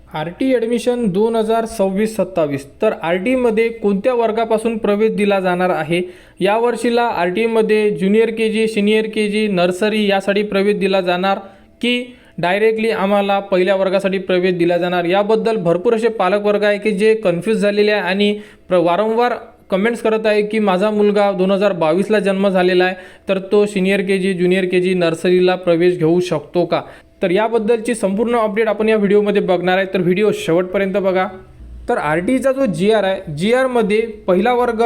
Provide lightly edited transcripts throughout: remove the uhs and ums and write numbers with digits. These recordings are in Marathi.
आर टी ॲडमिशन 2026-27 तर आर टीमध्ये कोणत्या वर्गापासून प्रवेश दिला जाणार आहे? या वर्षीला आर टीमध्ये ज्युनियर के जी, सिनियर के जी, नर्सरी यासाठी प्रवेश दिला जाणार की डायरेक्टली आम्हाला पहिल्या वर्गासाठी प्रवेश दिला जाणार? याबद्दल भरपूर असे पालकवर्ग आहे की जे कन्फ्यूज झालेले आहे आणि वारंवार कमेंट्स करत आहे की माझा मुलगा 2022ला जन्म झालेला आहे, तर तो सिनियर के जी, ज्युनियर के जी, नर्सरीला प्रवेश घेऊ शकतो का? तर याबद्दलची संपूर्ण अपडेट आपण या व्हिडिओमध्ये बघणार आहे, तर व्हिडिओ शेवटपर्यंत बघा. तर आर टीचा जो जी आर आहे, जी आरमध्ये पहिला वर्ग,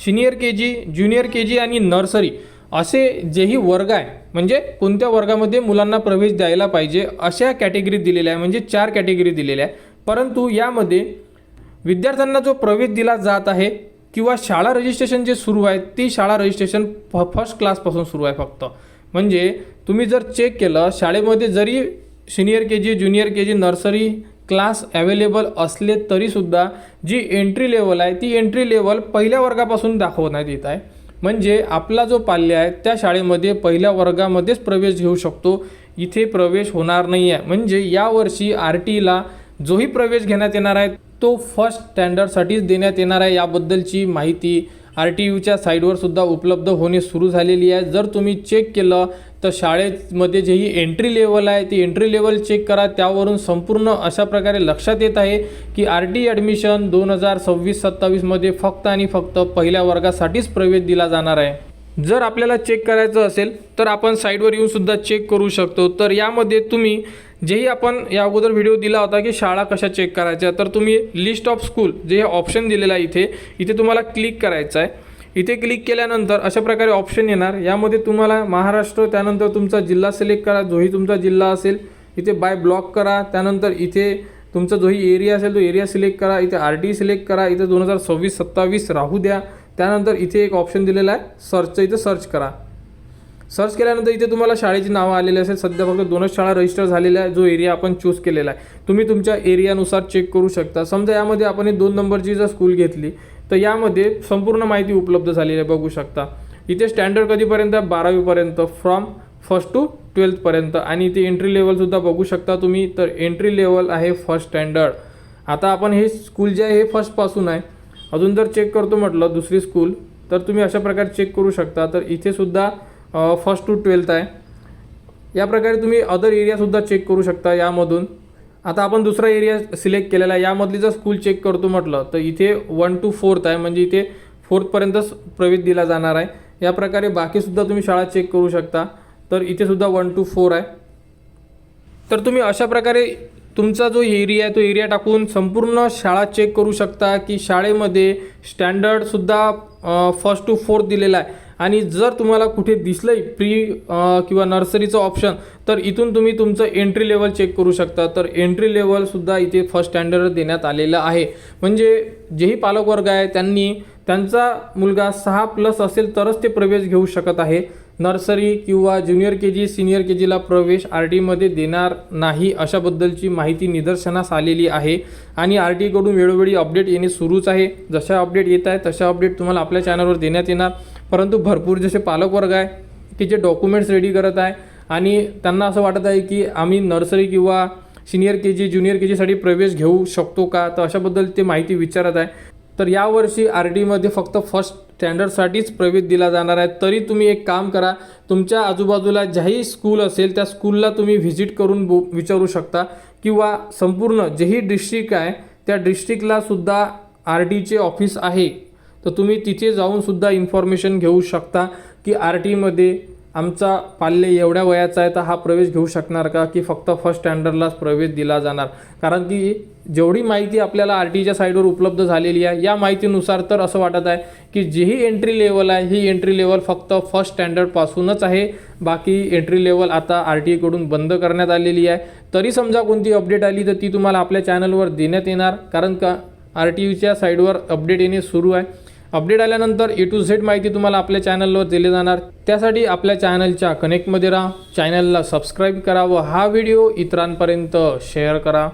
सिनियर के जी, ज्युनियर के जी आणि नर्सरी असे जेही वर्ग आहे, म्हणजे कोणत्या वर्गामध्ये मुलांना प्रवेश द्यायला पाहिजे अशा कॅटेगरी दिलेल्या आहे, म्हणजे 4 कॅटेगरी दिलेल्या आहे. परंतु यामध्ये विद्यार्थ्यांना जो प्रवेश दिला जात आहे किंवा शाळा रजिस्ट्रेशन जे सुरू आहे, ती शाळा रजिस्ट्रेशन फर्स्ट क्लासपासून सुरू आहे फक्त. म्हणजे तुम्ही जर चेक केलं, शाळेमध्ये जरी सिनियर के जी, ज्युनियर के जी, नर्सरी क्लास अवेलेबल असले तरीसुद्धा जी एंट्री लेवल आहे ती एंट्री लेवल पहिल्या वर्गापासून दाखवण्यात येत आहे. म्हणजे आपला जो पाल्य आहे त्या शाळेमध्ये पहिल्या वर्गामध्येच प्रवेश घेऊ शकतो, इथे प्रवेश होणार नाही आहे. म्हणजे यावर्षी आर टीला जोही प्रवेश घेण्यात येणार आहे तो फर्स्ट स्टँडर्डसाठीच देण्यात येणार आहे. याबद्दलची माहिती आर टी यूच्या साईडवर सुद्धा उपलब्ध होणे सुरू झालेली आहे. जर तुम्ही चेक केलं तर शाळेमध्ये जे ही एंट्री लेवल आहे ती एंट्री लेवल चेक करा, त्यावरून संपूर्ण अशा प्रकारे लक्षात येत आहे की आर टी ॲडमिशन 2026-27मध्ये फक्त आणि फक्त पहिल्या वर्गासाठीच प्रवेश दिला जाणार आहे. जर आपल्याला चेक करायचं असेल तर आपण साईडवर येऊन सुद्धा चेक करू शकतो. तर यामध्ये तुम्ही जेही आपण या अगोदर व्हिडिओ दिला होता की शाळा कशा चेक करायच्या, तर तुम्ही लिस्ट ऑफ स्कूल जे ऑप्शन दिलेलं आहे इथे तुम्हाला क्लिक करायचं आहे. इथे क्लिक केल्यानंतर अशा प्रकारे ऑप्शन येणार. यामध्ये तुम्हाला महाराष्ट्र, त्यानंतर तुमचा जिल्हा सिलेक्ट करा, जोही तुमचा जिल्हा असेल. इथे बाय ब्लॉक करा, त्यानंतर इथे तुमचा जोही एरिया असेल तो एरिया सिलेक्ट करा. इथे आर टी सिलेक्ट करा, इथे 2026-27 राहू द्या. त्यानंतर इथे एक ऑप्शन दिलेला आहे सर्चचं, इथे सर्च करा. सर्च केल्यानंतर इथे तुम्हाला शाळेची नावं आलेली असेल. सध्या फक्त 2च शाळा रजिस्टर झालेल्या आहे, जो एरिया आपण चूज केलेला आहे. तुम्ही तुमच्या एरियानुसार चेक करू शकता. समजा यामध्ये आपण 2 नंबरची जर स्कूल घेतली तर यामध्ये संपूर्ण माहिती उपलब्ध झालेली आहे, बघू शकता. इथे स्टँडर्ड कधीपर्यंत? 12वीपर्यंत, फ्रॉम 1st to 12th पर्यंत. आणि इथे एंट्री लेवलसुद्धा बघू शकता तुम्ही. तर एंट्री लेवल आहे फर्स्ट स्टँडर्ड. आता आपण हे स्कूल जे आहे हे फर्स्टपासून आहे. अजून जर चेक करतो म्हटलं दुसरी स्कूल, तर तुम्ही अशा प्रकारे चेक करू शकता. तर इथे सुद्धा 1st to 12th आहे. या प्रकारे तुम्ही अदर एरियासुद्धा चेक करू शकता यामधून. आता आपण दुसरा एरिया सिलेक्ट केलेला आहे. यामधली जर स्कूल चेक करतो म्हटलं तर इथे 1 to 4th आहे, म्हणजे इथे 4th पर्यंतच प्रवेश दिला जाणार आहे. या प्रकारे बाकीसुद्धा तुम्ही शाळा चेक करू शकता. तर इथे सुद्धा 1 to 4 आहे. तर तुम्ही अशा प्रकारे तुमचा जो एरिया आहे तो एरिया टाकून संपूर्ण शाळा चेक करू शकता की शाळेमध्ये स्टँडर्डसुद्धा 1st to 4th दिलेला आहे. आणि जर तुम्हाला कुठे दिसलंय प्री किंवा नर्सरीचं ऑप्शन, तर इथून तुम्ही तुमचं एंट्री लेवल चेक करू शकता. तर एंट्री लेवलसुद्धा इथे फर्स्ट स्टँडर्ड देण्यात आलेलं आहे. म्हणजे जेही पालकवर्ग आहे त्यांनी त्यांचा मुलगा 6+ असेल तरच ते प्रवेश घेऊ शकत आहे. नर्सरी किंवा ज्युनियर के जी, सिनियर के जीला प्रवेश आर टीमध्ये देणार नाही, अशाबद्दलची माहिती निदर्शनास आलेली आहे. आणि आर टीकडून वेळोवेळी अपडेट येणे सुरूच आहे. जशा अपडेट येत आहे तशा अपडेट तुम्हाला आपल्या चॅनलवर देण्यात येणार. परंतु भरपूर जसे पालकवर्ग आहे की जे डॉक्युमेंट्स रेडी करत आहे आणि त्यांना असं वाटत आहे की आम्ही नर्सरी किंवा सिनियर के जी, ज्युनियर के जीसाठी प्रवेश घेऊ शकतो का, तर अशाबद्दल ते माहिती विचारत आहे. तर यावर्षी आर टीमध्ये फक्त फर्स्ट स्टँडर्डसाठीच प्रवेश दिला जाणार आहे. तरी तुम्ही एक काम करा, तुमच्या आजूबाजूला ज्याही स्कूल असेल त्या स्कूलला तुम्ही व्हिजिट करून विचारू शकता किंवा संपूर्ण जेही डिस्ट्रिक्ट आहे त्या डिस्ट्रिक्टला सुद्धा आर टीचे ऑफिस आहे. तर तुम्ही तिथे जाऊन सुद्धा इन्फॉर्मेशन घेऊ शकता की आर टीमध्ये आमचा पाल्य एवढ्या वयाचा आहे तर हा प्रवेश घेऊ शकणार का, की फक्त फर्स्ट स्टँडर्डलाच प्रवेश दिला जाणार. कारण की जेवढी माहिती आपल्याला आर टीच्या साईडवर उपलब्ध झालेली आहे या माहितीनुसार तर असं वाटत आहे की जीही एंट्री लेवल आहे ही एंट्री लेवल फक्त फर्स्ट स्टँडर्डपासूनच आहे. बाकी एंट्री लेवल आता आर टीकडून बंद करण्यात आलेली आहे. तरी समजा कोणती अपडेट आली तर ती तुम्हाला आपल्या चॅनलवर देण्यात येणार, कारण का आर टी यूच्या साईडवर अपडेट येणे सुरू आहे. अपडेट आल्यानंतर A to Z माहिती तुम्हाला आपल्या चॅनलवर दिली जाणार. त्यासाठी आपल्या चॅनलच्या कनेक्टमध्ये राहा, चॅनलला सबस्क्राईब करा व हा व्हिडिओ इतरांपर्यंत शेअर करा.